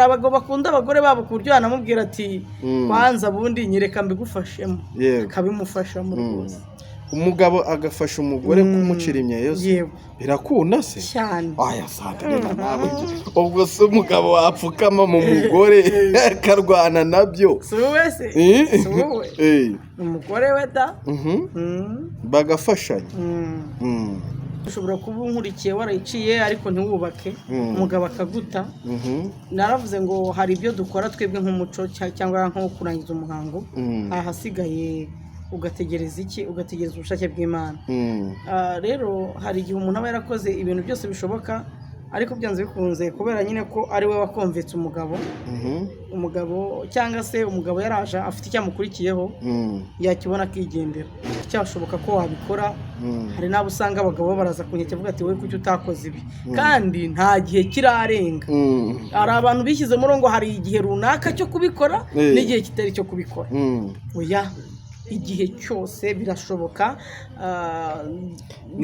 abagabo bakunda abagore babo ku buryo yanamubwira ati kwanza bundi nyereka mbigufashemo akabimufashamo rwose. Umugabo agafasha umugore kumucira imyeyo birakunda se cyane. Aya satarina nawe ubwo se umugabo wapfukama mu mugore karwana nabyo suwe se suwe umugore we da bagafashanya. ushobora kuba unkurikiye warayiciye ariko ntiwubake umugabo akaguta. naravuze ngo hari ibyo dukora twebwe nk'umuco cyangwa nko kurangiza umuhango ahasigaye ugategereza iki ugategereza ubushake bw'Imana. rero hari igihe umuntu aba yarakoze ibintu byose bishoboka ariko byanze bikunze kubera nyine ko ari we wakonvetse umugabo cyangwa se umugabo yaraje afite icyamukurikiyeho yakibona akigendera. cyashoboka ko wabikora. hari n'abo usanga abagabo baraza kunyeke avuga ati wowe kuki utakoze ibi kandi nta gihe kirarenga. hari abantu bishyize murongo hari igihe runaka cyo kubikora n'igihe kitari cyo kubikora. oya igihe cyose birashoboka.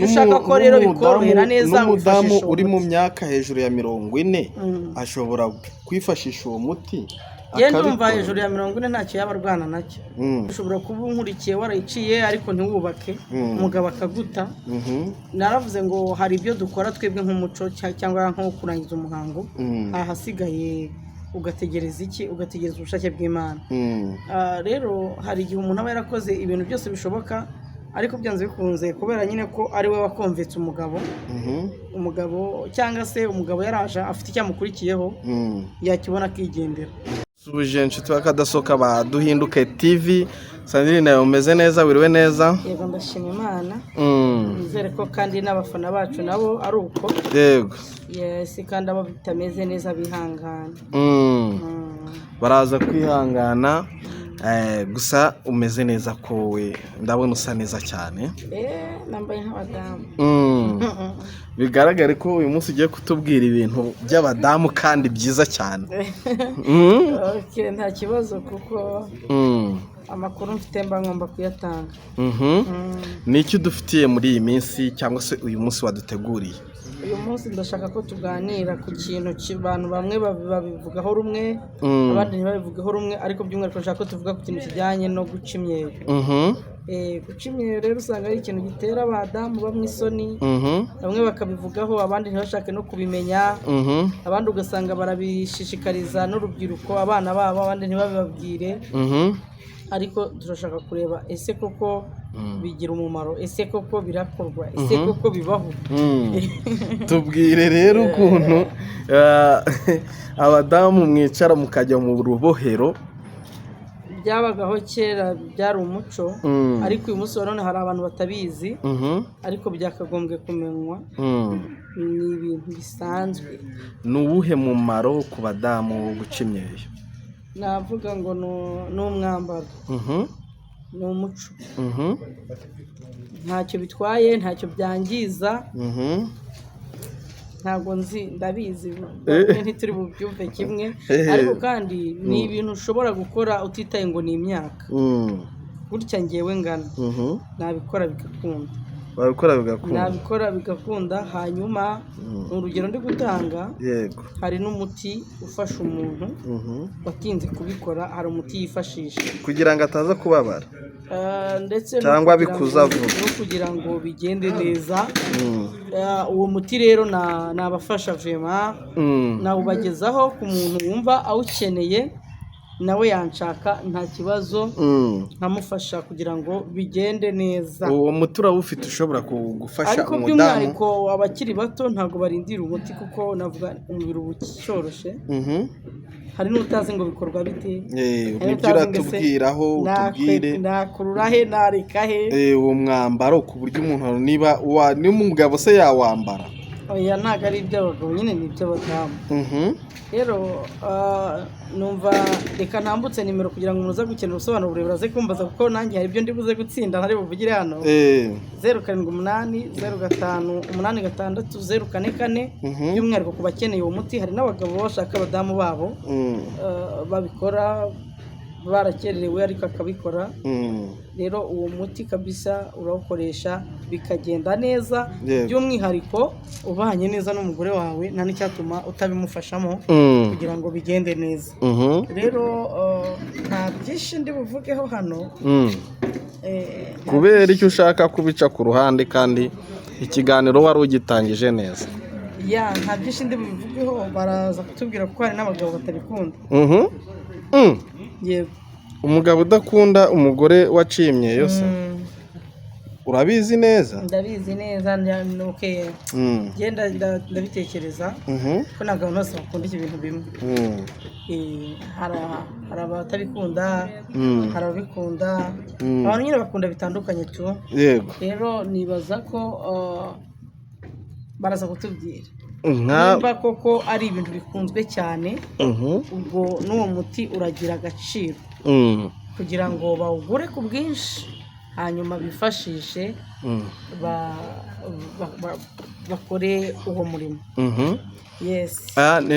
ushaka ko rero bikorohera neza n'umudamu uri mu myaka hejuru ya 40 ashobora kwifashisha uwo muti. ndumva hejuru ya 40 ntacyo yabarwana nacyo. ushobora kuba unkurikiye warayiciye ariko ntiwubake umugabo akaguta. naravuze ngo hari ibyo dukora twebwe nk'umuco cyangwa nko kurangiza umuhango ahasigaye ugategereza iki ugategereza ubushake bw'Imana. rero hari igihe umuntu aba yarakoze ibintu byose bishoboka ariko byanze bikunze kubera nyine ko ari we wakonvetse umugabo cyangwa se umugabo yaraje afite icyamukurikiyeho yakibona akigendera. Suje nshuti bakadasoka baduhinduke TV. Sandrine nawe umeze neza wiriwe neza? Yego ndashima Imana. Nizere ko kandi n'abafana bacu nabo ari uko. Yego. Yes kandi abo bitameze neza bihangana. Baraza kwihangana. Gusa umeze neza ko we ndabona usa neza cyane. Nambaye nk'abadamu. Bigaragare ko uyu munsi ugiye kutubwira ibintu by'abadamu kandi byiza cyane. Okay nta kibazo kuko amakuru mfite mba ngomba kuyatanga. Niki dufitiye muri iyi minsi cyangwa se uyu munsi waduteguriye? uyu munsi ndashaka ko tuganira ku kintu cy'abantu bamwe babivugaho rumwe abandi ntibabivugaho rumwe ariko by'umwihariko nshaka ko tuvuga ku kintu kijyanye no guca imyeyo. Guca imyeyo rero usanga ari ikintu gitera abadamu bamwe isoni. Bamwe bakabivugaho abandi ntibashake no kubimenya. Abandi ugasanga barabishishikariza n'urubyiruko abana babo abandi ntibabibabwire. Ariko turashaka kureba ese koko bigira umumaro, ese koko birakorwa, ese koko bibaho. Tubwire rero ukuntu abadamu mwicara mukajya mu rubohero. Byabagaho kera byari umuco ariko uyu munsi none hari abantu batabizi ariko byakagombye kumenywa. Ni ibintu bisanzwe. Ni uwuhe mumaro ku badamu guca imyeyo? Navuga ngo ni umwambaro. Ni umuco. Ntacyo bitwaye, ntacyo byangiza. Ntabwo ndabizi ntituri bubyumve kimwe ariko kandi ni ibintu ushobora gukora utitaye ngo ni imyaka. Gutya ngewe ngana nabikora bigakunda. Nabikora bigakunda. Hanyuma urugero ndi gutanga hari n'umuti ufasha umuntu watinze kubikora. Hari umuti yifashisha kugira ngo ataza kubabara ndetse cyangwa bikuza vuba no kugira ngo bigende neza. Uwo muti rero nabafasha vraiment nawubagezaho ku muntu wumva awukeneye nawe yanshaka nta kibazo nkamufasha kugira ngo bigende neza. Uwo muti urawufite ushobora kugufasha ariko by'umwihariko abakiri bato ntabwo barindira umuti kuko navuga umubiri ucyoroshye. Hari n'utazi ngo bikorwa bite. Ugira tubwiraho utubwire nakurura he nareka he uwo mwambaro ku buryo umuntu niba n'umugabo se yawambara. Oya ntago ari iby'abagabo nyine ni iby'abadamu. Rero numva reka ntambutse nimero kugira ngo muze gukenera ubusobanuro burebure aze kumbaza kuko nanjye hari ibyo ndi buze gutsinda ntari buvugire hano. 0788058604 by'umwihariko ku bakeneye uwo muti. Hari n'abagabo bashaka abadamu babo babikora barakererewe ariko akabikora. Rero uwo muti kabisa urawukoresha bikagenda neza, by'umwihariko ubanye neza n'umugore wawe nta n'icyatuma utabimufashamo kugira ngo bigende neza. Rero nta byinshi ndi buvugeho hano, kubera icyo ushaka kubica ku ruhande kandi ikiganiro wari ugitangije neza. Nta byinshi ndi buvugeho, baraza kutubwira ko hari n'abagabo batabikunda. Yego, umugabo udakunda umugore waciye imyeyo se urabizi neza? Ndabizi neza, nuke genda ndabitekereza ko ntabwo abantu bose bakunda ibintu bimwe. Hari abatabikunda, hari ababikunda, abantu nyine bakunda bitandukanye tu. Yego, rero nibaza ko baraza kutubwira nimba koko ari ibintu bikunzwe cyane, ubwo n'uwo muti uragira agaciro kugira ngo bawugure ku bwinshi, hanyuma bifashishe bakore uwo murimo.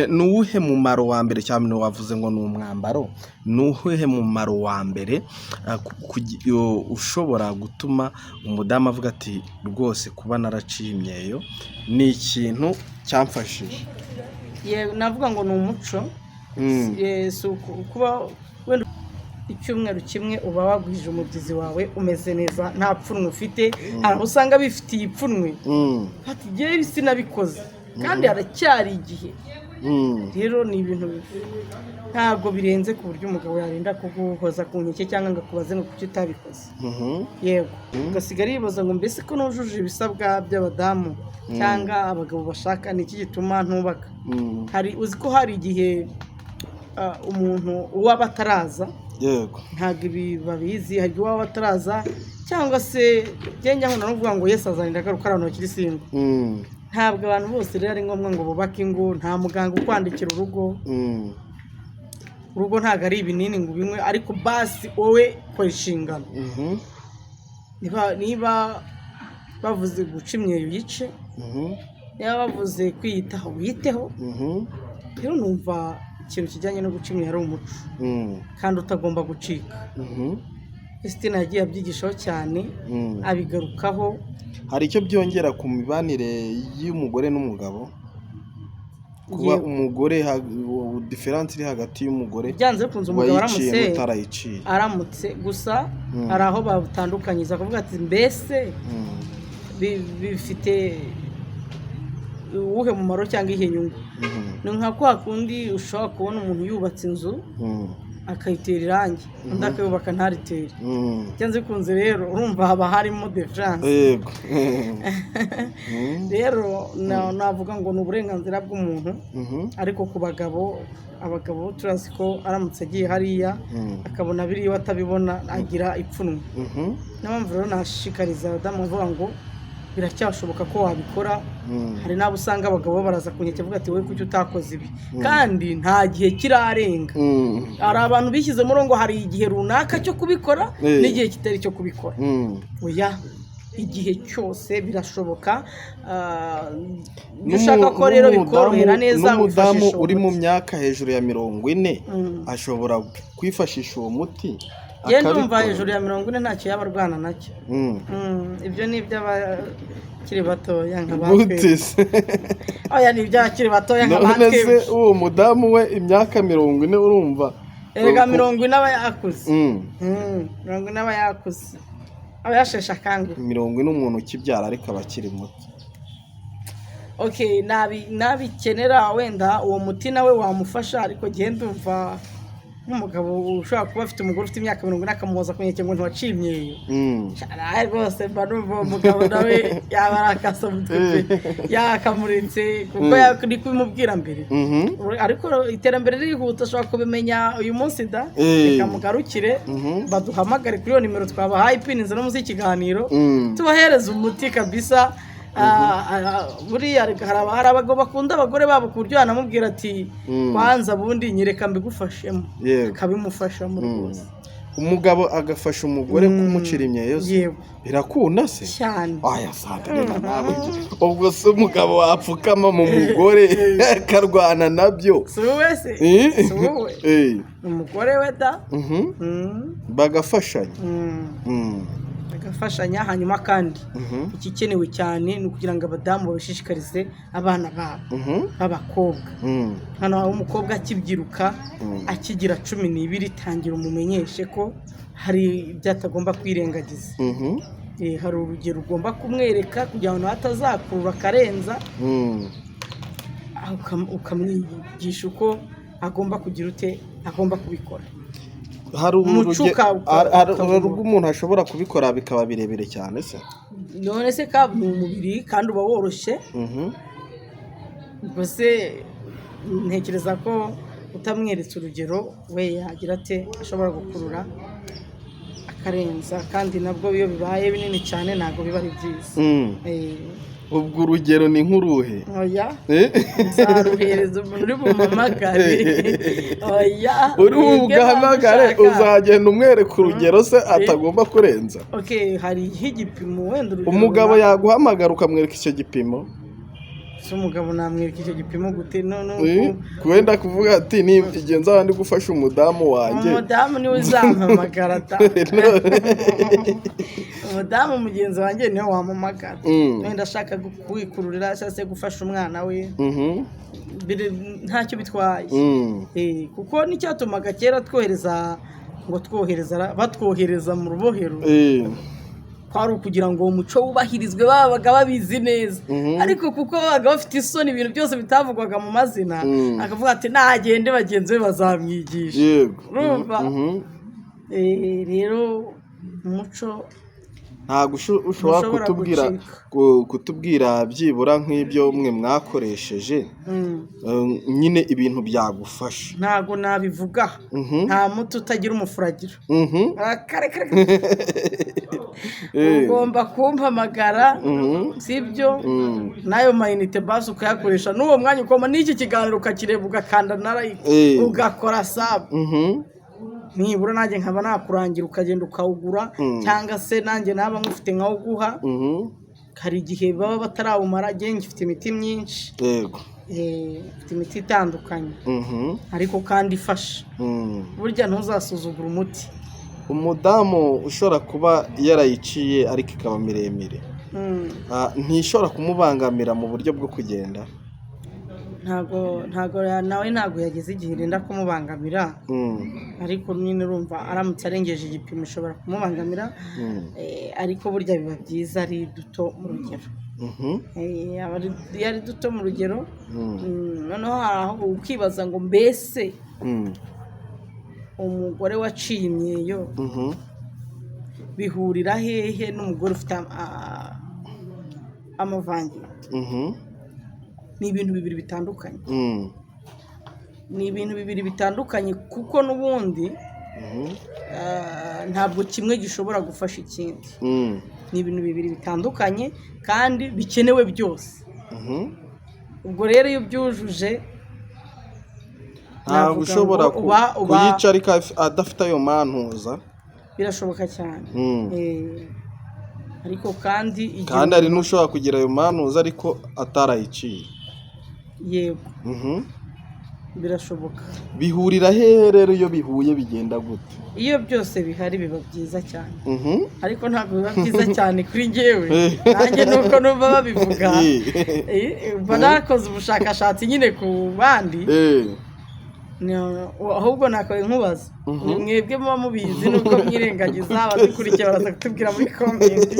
Ni uwuhe mumaro wa mbere, cyane wavuze ngo ni umwambaro, ni uwuhe mumaro wa mbere ushobora gutuma umudamu avuga ati rwose kuba naraciye imyeyo ni ikintu cyamfashije? Navuga ngo ni umuco. Kuba wenda icyumweru kimwe uba wagwije umubyizi wawe umeze neza, nta pfunwe ufite. Hari aho usanga bifitiye ipfunwe, ati igihe sinabikoze kandi haracyari igihe. Rero ni ibintu ntabwo birenze ku buryo umugabo yarinda kuguhoza ku nkeke cyangwa ngo akubaze ngo kuki utabikoze. Yego, ugasigara yibaza ngo mbese ko nujuje ibisabwa by'abadamu cyangwa abagabo bashaka, ni iki gituma ntubaka? Uzi ko hari igihe umuntu uwaba ataraza, ntabwo ibi babizi, hari uwaba ataraza cyangwa se njya nkunda no kuvuga ngo Yesu azarinda agaruka ari abantu bakiri singo. Ntabwo abantu bose rero ari ngombwa ngo bubake ingo, nta muganga ukwandikira urugo ntabwo ari ibinini ngo ubinywe, ariko basi wowe kora inshingano. Niba bavuze guca imyeyo yice, niba bavuze kwiyitaho wiyiteho. Rero numva ikintu kijyanye no guca imyeyo ari umuco kandi utagomba gucika. Christine yagiye abyigishaho cyane, abigarukaho. Hari icyo byongera ku mibanire y'umugore n'umugabo? Kuba umugore diferanse iri hagati y'umugore byanze bikunze umugabo aramutse gusa hari aho babutandukanyiza kuvuga ati mbese bifite uwuhe mumaro cyangwa ihe nyungu. Ni nka kwa kundi ushobora kubona umuntu yubatse inzu akayitera irangi, undi akayubaka ntaritere. Byanze bikunze rero urumva haba harimo diferanse. Rero navuga ngo ni uburenganzira bw'umuntu, ariko ku abagabo turazi ko aramutse agiye hariya akabona biriya atabibona agira ipfunwe. Niyo mpamvu rero nashishikariza abadamu bavuga ngo biracyashoboka ko wabikora. Hari n'abo usanga abagabo baraza kunyeke avuga ati wowe kuki utakoze ibi, kandi nta gihe kirarenga. Hari abantu bishyize muri ngo hari igihe runaka cyo kubikora n'igihe kitari cyo kubikora. Oya, igihe cyose birashoboka. Ushaka ko rero bikorohera neza, n'umudamu uri mu myaka hejuru ya 40 ashobora kwifashisha uwo muti. Ndumva hejuru ya 40 ntacyo yaba arwana nacyo. Ibyo ni iby'abakiri batoya nk'abatwe. Oya, ni iby'abakiri batoya nk'abatwe. None se uwo mudamu we imyaka 40 urumva? Erega 40 aba yakuze. 40 aba yakuze, aba yashesha akanguhe. 40 umuntu ukibyara ariko abakiri muto. Nabikenera wenda uwo muti nawe wamufasha, ariko genda umva nk'umugabo ushobora kuba afite umugore ufite imyaka 40 akamuhoza ku nkeke ngo ntiwaciye imyeyo. Rwose mba numva umugabo nawe yaba arakasa umutwe yakamuritse, kuko ni kubimubwira mbere. Ariko iterambere ririhuta, ashobora kubimenya uyu munsi bikamugarukire. Baduhamagare kuri iyo nimero twabahaye ipininze no munsi y'ikiganiro, tubahereza umuti kabisa. Buriya hari abagabo bakunda abagore babo ku buryo yanamubwira ati kwanza bundi nyereka mbigufashemo, akabimufashamo rwose. umugabo agafasha umugore kumucira imyeyo birakunda se cyane aya sante nawe ubwo se umugabo wapfukama mu mugore akarwana nabyo si wowe se si wowe umugore we da bagafashanya bagafashanya hanyuma kandi ikikenewe cyane ni ukugira ngo abadamu babishishikarize abana babo b'abakobwa hano aho umukobwa akibyiruka akigira 12 tangira umumenyeshe ko hari ibyo atagomba kwirengagiza hari urugero ugomba kumwereka kugira ngo atazakurura akarenza ukamwigisha uko agomba kugira ute agomba kubikora hari urugero umuntu ashobora kubikora bikaba birebire cyane se none se ka mu mubiri kandi uba woroshye gusa ntekereza ko utamweretse urugero we yagira ate ashobora gukurura akarenza kandi nabwo iyo bibaye binini cyane ntabwo biba ari byiza ubwo urugero ni nk'uruhe oya nzaruhereza umuntu uri bumamagare oya uri bumuhamagare uzagenda umwereka urugero se atagomba kurenza hari igipimo wenda umugabo yaguhamagara ukamwereka icyo gipimo umugabo namwereka icyo gipimo gute wenda kuvuga ati igihe nzaba ndi gufasha umudamu wanjye umudamu niwe uzampamagara umudamu mugenzi wanjye niwe wampamagara wenda ashaka kwikururira cyangwa se gufasha umwana we ntacyo bitwaye kuko n'icyatumaga kera batwohereza mu rubohero kwari ukugira ngo umuco wubahirizwe babaga babizi neza ariko kuko babaga bafite isoni ibintu byose bitavugwaga mu mazina akavuga ati nagende bagenzi be bazamwigisha urumva rero umuco ntabwo ushobora kutubwira byibura nk'ibyo mwe mwakoresheje nyine ibintu byagufasha ntabwo nabivuga nta muti utagira umufuragiro ugomba kumpamagara sibyo n'ayo mayinite basi ukayakoresha n'uwo mwanya ukoma n'iki kiganiro ukakireba ugakanda na like ugakora sabu nibura nanjye nkaba nakurangira ukagenda ukawugura cyangwa se nanjye naba nkufite nkawuguha hari igihe baba batarawumara ngifite imiti myinshi ifite imiti itandukanye ariko kandi ifasha burya ntuzasuzugura umuti umudamu ushobora kuba yarayiciye ariko ikaba miremire ntishobora kumubangamira mu buryo bwo kugenda ntago nawe ntago yageze igihe irenda kumubangamira ariko nyine urumva aramutse arengeje igipimo ishobora kumubangamira ariko burya biba byiza ari duto mu rugero iyo ari duto mu rugero noneho aho ukibaza ngo mbese umugore waciye imyeyo bihurira hehe n'umugore ufite amavangingo ni ibintu bibiri bitandukanye kuko n'ubundi ntabwo kimwe gishobora gufasha ikindi ni ibintu bibiri bitandukanye kandi bikenewe byose ubwo rero iyo byujuje ntabwo ushobora kuyica ariko adafite ayo mantuza birashoboka cyane ariko kandi hari n'ushobora kugira ayo mantuza ariko atarayiciye yego birashoboka bihurira hehe rero iyo bihuye bigenda gute iyo byose bihari biba byiza cyane ariko ntabwo biba byiza cyane kuri njyewe nanjye nuko numva babivuga banakoze ubushakashatsi nyine ku bandi ahubwo nakabaye nkubaza mwebwe muba mubizi nuko mwirengagiza abadukurikiye baraza kutubwira muri komenti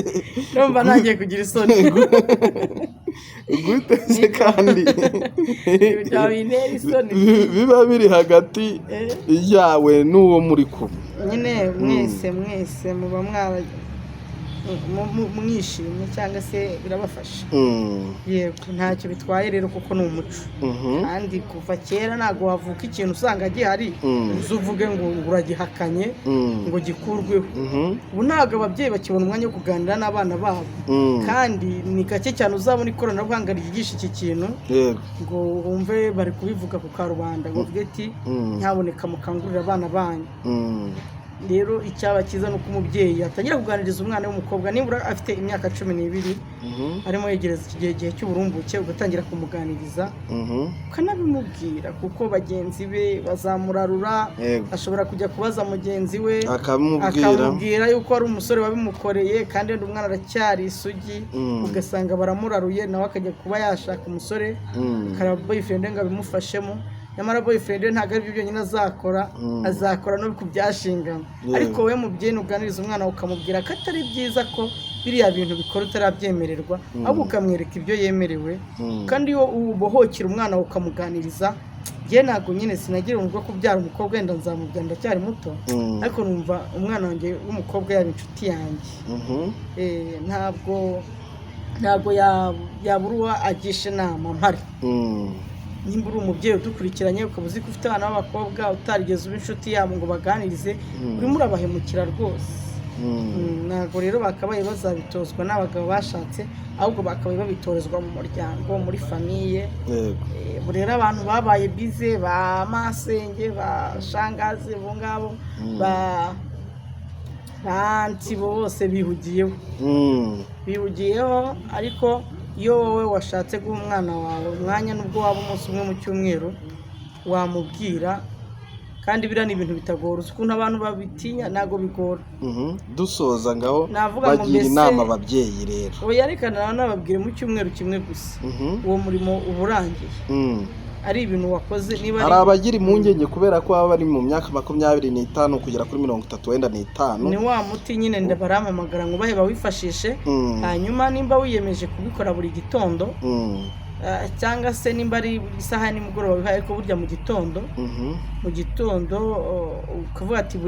numva ntangiye kugira isoni gute se kandi biba biri hagati yawe n'uwo muri kumwe nyine mwese muba mwishimye cyangwa se birabafasha yego ntacyo bitwaye rero kuko ni umuco kandi kuva kera ntabwo wavuka ikintu usanga gihari uvuge ngo uragihakanye ngo gikurweho ubu ntabwo ababyeyi bakibona umwanya wo kuganira n'abana babo kandi ni gake cyane uzabona ikoranabuhanga ryigisha iki kintu ngo wumve bari kubivuga ku karubanda ngo bavuge ati nyaboneka mukangurira abana banyu rero icyaba cyiza nuko umubyeyi atangira kuganiriza umwana w'umukobwa nibura afite imyaka 12 arimo yegereza igihe cy'uburumbuke ugatangira kumuganiriza ukanabimubwira kuko bagenzi be bazamurarura ashobora kujya kubaza mugenzi we akamubwira yuko ari umusore wabimukoreye kandi wenda umwana aracyari isugi ugasanga baramuraruye nawe akajya kuba yashaka umusore akaraba boyfriend ngo abimufashemo nyamara boyfriend ntabwo ari byo byonyine azakora no ku byashingana ariko we mubyeyi nuganiriza umwana ukamubwira ko atari byiza ko biriya bintu bikora utarabyemererwa ahubwo ukamwereka ibyo yemerewe kandi iyo ubohokera umwana ukamuganiriza njye ntabwo nyine sinagira umwuga kubyara umukobwa wenda nzamubwira ndacyari muto ariko numva umwana wanjye w'umukobwa yaba inshuti yanjye ntabwo yabura uwo agisha inama mpari nimba uri umubyeyi udukurikiranye ukaba uzi ko ufite abana b'abakobwa utarigeze uba inshuti yabo ngo baganirize urimo urabahemukira rwose ntabwo rero bakabaye bazabitozwa n'abagabo bashatse ahubwo bakabaye babitorezwa mu muryango muri famiye rero abantu babaye bize ba masenge ba shangazi bo ngabo banti bose bihugiyeho ariko iyo wowe washatse guha umwana wawe umwanya nubwo waba umunsi umwe mu cyumweru wamubwira kandi biriya ni ibintu bitagora ukuntu abantu babitinya ntabwo bigora dusoza ngaho bagira inama ababyeyi rero oya reka nababwire mu cyumweru kimwe gusa uwo murimo uba urangiye ari ibintu wakoze niba hari abagira impungenge kubera ko baba bari mu myaka 25 kugera kuri 35 ni wa muti nyine ndabaramamagara ngo bahe bawifashishe hanyuma nimba wiyemeje kubikora buri gitondo cyangwa se nimba ari isaha nimugoroba bihaye ko burya mu gitondo ukavuga ati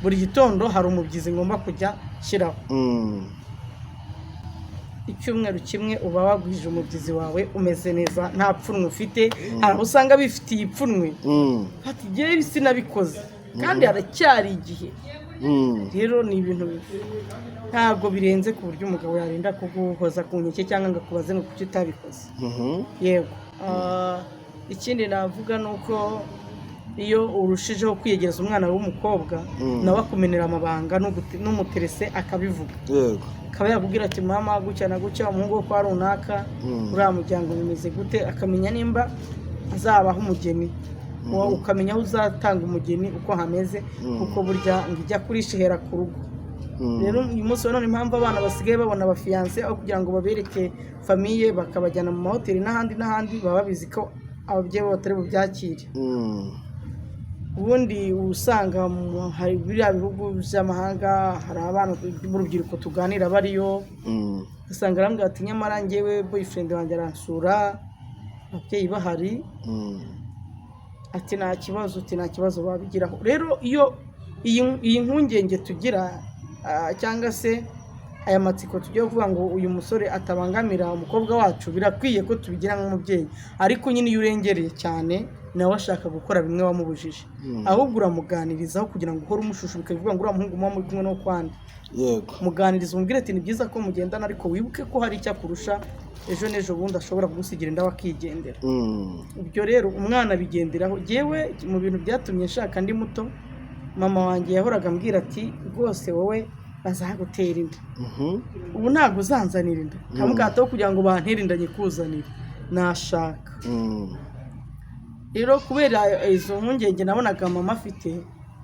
buri gitondo hari umubyizi ngomba kujya shyiraho icyumweru kimwe uba wagwije umubyizi wawe umeze neza nta pfunwe ufite hari usanga bifitiye ipfunwe ati ngewe sinabikoze kandi haracyari igihe rero ni ibintu ntabwo birenze ku buryo umugabo yarinda kuguhoza ku nkeke cyangwa ngo akubaze ngo kuki utabikoze yego ikindi navuga ni uko iyo urushijeho kwiyegereza umwana w'umukobwa nawe akumenera amabanga n'umuterese akabivuga akaba yakubwira ati mama gutya na gutya umuhungu wo kwa runaka uriya muryango bimeze gute akamenya nimba azabaho umugeni ukamenya aho uzatanga umugeni uko hameze kuko burya ngo ijya kurishihera ku rugo rero uyu munsi none impamvu abana basigaye babona abafiyanse aho kugira ngo babereke famiye bakabajyana mu mahoteli n'ahandi baba babizi ko ababyeyi bo batari bubyakire ubundi usanga hari biriya bihugu by'amahanga hari abana b'urubyiruko tuganira bariyo usanga arambwira ati nyamara njyewe boyfriend wanjye aransura ababyeyi bahari ati nta kibazo babigiraho rero iyo iyi mpungenge tugira cyangwa se aya matsiko tugiye kuvuga ngo uyu musore atabangamira umukobwa wacu birakwiye ko tubigira nk'umubyeyi ariko nyine iyo urengereye cyane nawe ashaka gukora bimwe wamubujije ahubwo uramuganirizaho kugira ngo uhore umushushu bikavuga ngo uriya muhungu muba muri kumwe no kwandi muganiriza umubwire ati ni byiza ko mugendana ariko wibuke ko hari icyo akurusha ejo n'ejo bundi ashobora kugusigira inda wakigendera ibyo rero umwana bigenderaho yewe mu bintu byatumye nshaka ndi muto mama wanjye yahoraga ambwira ati rwose wowe bazagutera inda ubu ntabwo uzanzanira inda ntamugataho kugira ngo bantere inda nyikuzanire nashaka rero kubera izo mpungenge nabonaga mama afite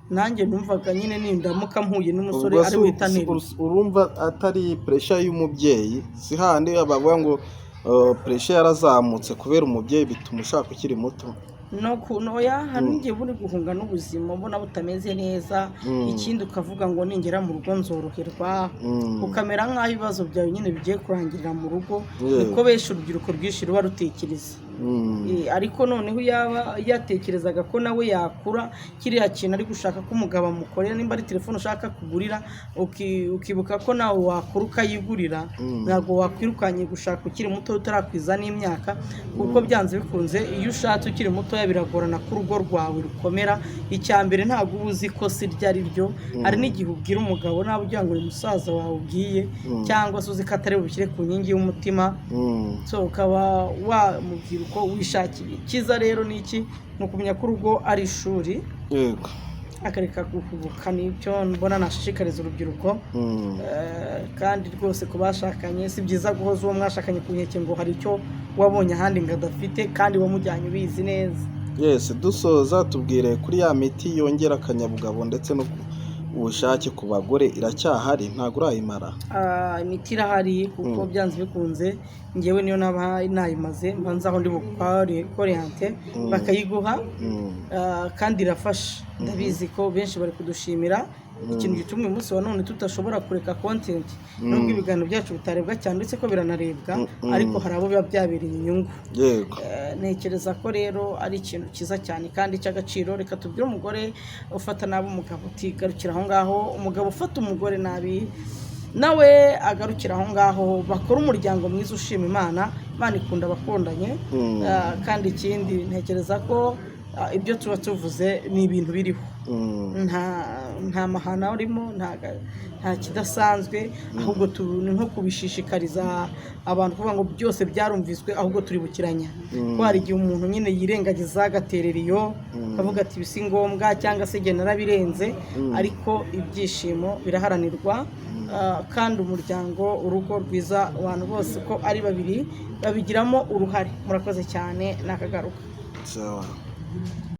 nanjye numvaga nyine nindamuka mpuye n'umusore ari witanira urumva atari pressure y'umubyeyi si handi bavuga ngo pressure yarazamutse kubera umubyeyi bituma ushaka ukiri muto no kunoya hari ngiye buri guhunga n'ubuzima mbona butameze neza ikindi ukavuga ngo ningera mu rugo nzoroherwa ukamera nk'aho ibibazo byawe nyine bigiye kurangirira mu rugo niko benshi urubyiruko rwinshi ruba rutekereza ariko noneho yaba yatekerezaga ko nawe yakura kiriya kintu ari gushaka ko umugabo amukorera nimba ari telefone ushaka kugurira ukibuka ko nawe wakura ukayigurira ntabwo wakwirukanye gushaka ukiri muto utarakwiza n'imyaka kuko byanze bikunze iyo ushatse ukiri muto biragorana ko urugo rwawe rukomera icyambere ntabwo uba uzi ko si ryo ari ryo hari n'igihe ubwira umugabo nawe ugira ngo uyu musaza wawe ubwiye cyangwa se uzi ko atari bubishyire ku nkingi y'umutima so ukaba wamubwira uko wishakiye icyiza rero ni iki ni ukumenya ko urugo ari ishuri akareka guhubuka. Nicyo mbona nashishikariza urubyiruko. Kandi rwose ku bashakanye si byiza guhoza uwo mwashakanye ku nkeke ngo hari icyo wabonye ahandi ngo adafite kandi wamujyanye ubizi neza. Yes, dusoza tubwire kuri ya miti yongera akanyabugabo ndetse no ubushake ku bagore iracyahari, ntabwo urayimara? Imiti irahari kuko byanze bikunze ngewe niyo nayimaze mbanza aho ndi bukore koreyante bakayiguha, kandi irafasha. Ndabizi ko benshi bari kudushimira. Ikintu gituma uyu munsi wa none tutashobora kureka content nubwo ibiganiro byacu bitarebwa cyane ndetse ko biranarebwa, ariko hari abo biba byabereye inyungu. Yego. Ntekereza ko rero ari ikintu cyiza cyane kandi cy'agaciro. Reka tubwire umugore ufata nabi umugabo utigarukira aho ngaho, umugabo ufata umugore nabi nawe agarukira aho ngaho, bakora umuryango mwiza ushima Imana. Imana ikunda abakundanye. Kandi ikindi ntekereza ko ibyo tuba tuvuze ni ibintu biriho, nta mahana urimo, nta kidasanzwe, ahubwo ni nko kubishishikariza abantu kuvuga ngo byose byarumviswe, ahubwo turibukiranya ko hari igihe umuntu nyine yirengagiza agaterera iyo akavuga ati ibi si ngombwa cyangwa se igihe narabirenze, ariko ibyishimo biraharanirwa. Kandi umuryango, urugo rwiza, abantu bose ko ari babiri babigiramo uruhare. Murakoze cyane, nakagaruka.